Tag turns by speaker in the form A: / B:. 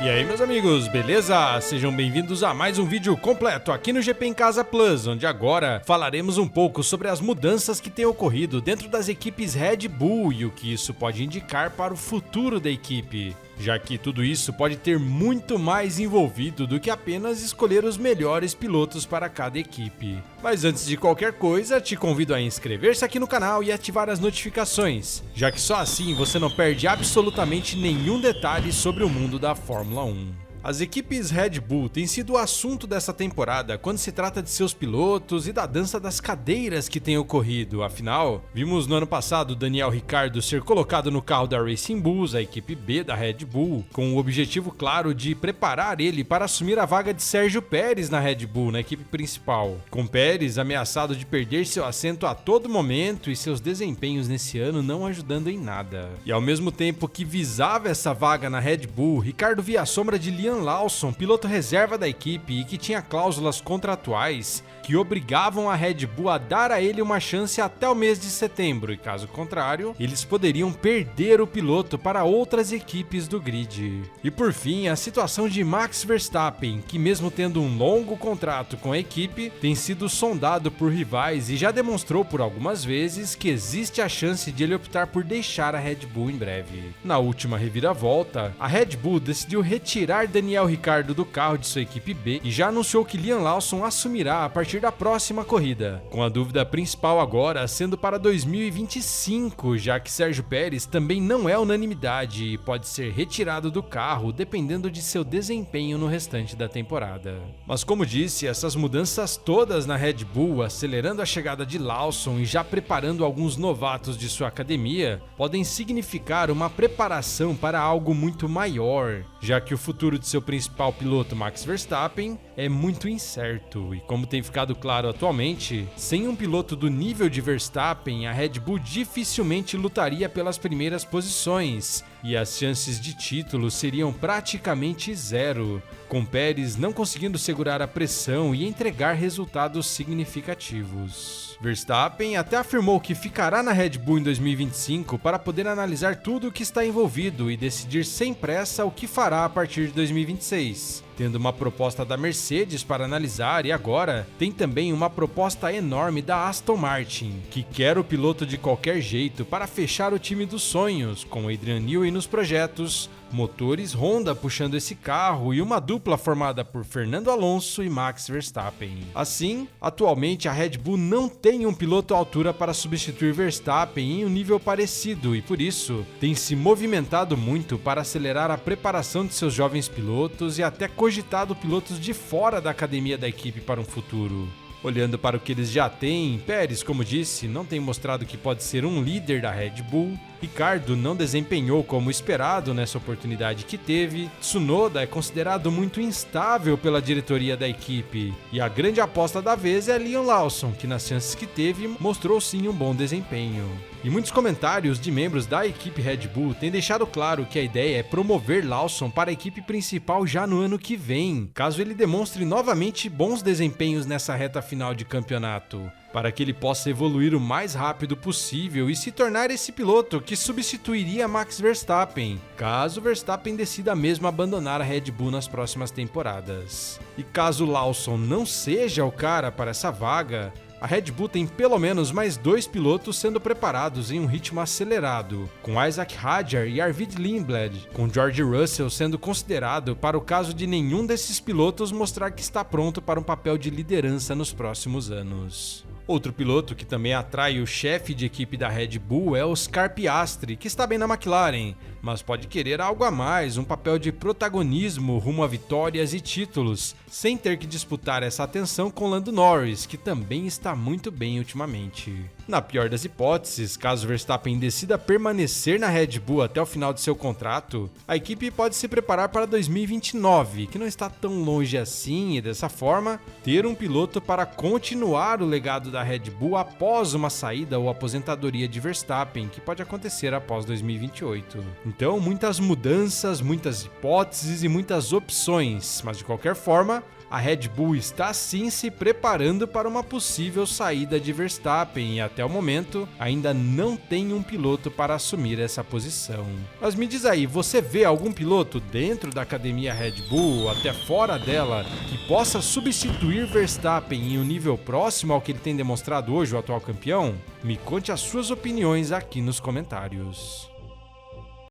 A: E aí, meus amigos, beleza? Sejam bem-vindos a mais um vídeo completo aqui no GP em Casa Plus, onde agora falaremos um pouco sobre as mudanças que têm ocorrido dentro das equipes Red Bull e o que isso pode indicar para o futuro da equipe, já que tudo isso pode ter muito mais envolvido do que apenas escolher os melhores pilotos para cada equipe. Mas antes de qualquer coisa, te convido a inscrever-se aqui no canal e ativar as notificações, já que só assim você não perde absolutamente nenhum detalhe sobre o mundo da Fórmula 1. As equipes Red Bull têm sido o assunto dessa temporada quando se trata de seus pilotos e da dança das cadeiras que tem ocorrido. Afinal, vimos no ano passado Daniel Ricciardo ser colocado no carro da Racing Bulls, a equipe B da Red Bull, com o objetivo claro de preparar ele para assumir a vaga de Sérgio Pérez na Red Bull, na equipe principal. Com Pérez ameaçado de perder seu assento a todo momento e seus desempenhos nesse ano não ajudando em nada. E ao mesmo tempo que visava essa vaga na Red Bull, Ricciardo via a sombra de Liam Lawson, piloto reserva da equipe e que tinha cláusulas contratuais que obrigavam a Red Bull a dar a ele uma chance até o mês de setembro, e caso contrário, eles poderiam perder o piloto para outras equipes do grid. E por fim, a situação de Max Verstappen, que mesmo tendo um longo contrato com a equipe, tem sido sondado por rivais e já demonstrou por algumas vezes que existe a chance de ele optar por deixar a Red Bull em breve. Na última reviravolta, a Red Bull decidiu retirar Daniel Ricciardo do carro de sua equipe B e já anunciou que Liam Lawson assumirá a partir da próxima corrida, com a dúvida principal agora sendo para 2025, já que Sérgio Pérez também não é unanimidade e pode ser retirado do carro dependendo de seu desempenho no restante da temporada. Mas como disse, essas mudanças todas na Red Bull, acelerando a chegada de Lawson e já preparando alguns novatos de sua academia, podem significar uma preparação para algo muito maior, já que o futuro de seu principal piloto, Max Verstappen, é muito incerto e, como tem ficado claro atualmente, sem um piloto do nível de Verstappen, a Red Bull dificilmente lutaria pelas primeiras posições e as chances de título seriam praticamente zero, com Pérez não conseguindo segurar a pressão e entregar resultados significativos. Verstappen até afirmou que ficará na Red Bull em 2025 para poder analisar tudo o que está envolvido e decidir sem pressa o que fará a partir de 2026. Tendo uma proposta da Mercedes para analisar e agora tem também uma proposta enorme da Aston Martin, que quer o piloto de qualquer jeito para fechar o time dos sonhos, com Adrian Newey nos projetos, motores Honda puxando esse carro e uma dupla formada por Fernando Alonso e Max Verstappen. Assim, atualmente a Red Bull não tem um piloto à altura para substituir Verstappen em um nível parecido e por isso tem se movimentado muito para acelerar a preparação de seus jovens pilotos e até cogitado pilotos de fora da academia da equipe para um futuro. Olhando para o que eles já têm, Pérez, como disse, não tem mostrado que pode ser um líder da Red Bull. Ricciardo não desempenhou como esperado nessa oportunidade que teve. Tsunoda é considerado muito instável pela diretoria da equipe. E a grande aposta da vez é Liam Lawson, que nas chances que teve mostrou sim um bom desempenho. E muitos comentários de membros da equipe Red Bull têm deixado claro que a ideia é promover Lawson para a equipe principal já no ano que vem, caso ele demonstre novamente bons desempenhos nessa reta final de campeonato, para que ele possa evoluir o mais rápido possível e se tornar esse piloto que substituiria Max Verstappen, caso Verstappen decida mesmo abandonar a Red Bull nas próximas temporadas. E caso Lawson não seja o cara para essa vaga, a Red Bull tem pelo menos mais 2 pilotos sendo preparados em um ritmo acelerado, com Isaac Hadjar e Arvid Lindblad, com George Russell sendo considerado para o caso de nenhum desses pilotos mostrar que está pronto para um papel de liderança nos próximos anos. Outro piloto que também atrai o chefe de equipe da Red Bull é Oscar Piastri, que está bem na McLaren, mas pode querer algo a mais, um papel de protagonismo rumo a vitórias e títulos, sem ter que disputar essa atenção com Lando Norris, que também está muito bem ultimamente. Na pior das hipóteses, caso Verstappen decida permanecer na Red Bull até o final de seu contrato, a equipe pode se preparar para 2029, que não está tão longe assim, e dessa forma, ter um piloto para continuar o legado da Red Bull após uma saída ou aposentadoria de Verstappen, que pode acontecer após 2028. Então, muitas mudanças, muitas hipóteses e muitas opções, mas de qualquer forma, a Red Bull está sim se preparando para uma possível saída de Verstappen e até o momento ainda não tem um piloto para assumir essa posição. Mas me diz aí, você vê algum piloto dentro da academia Red Bull, até fora dela, que possa substituir Verstappen em um nível próximo ao que ele tem demonstrado hoje, o atual campeão? Me conte as suas opiniões aqui nos comentários.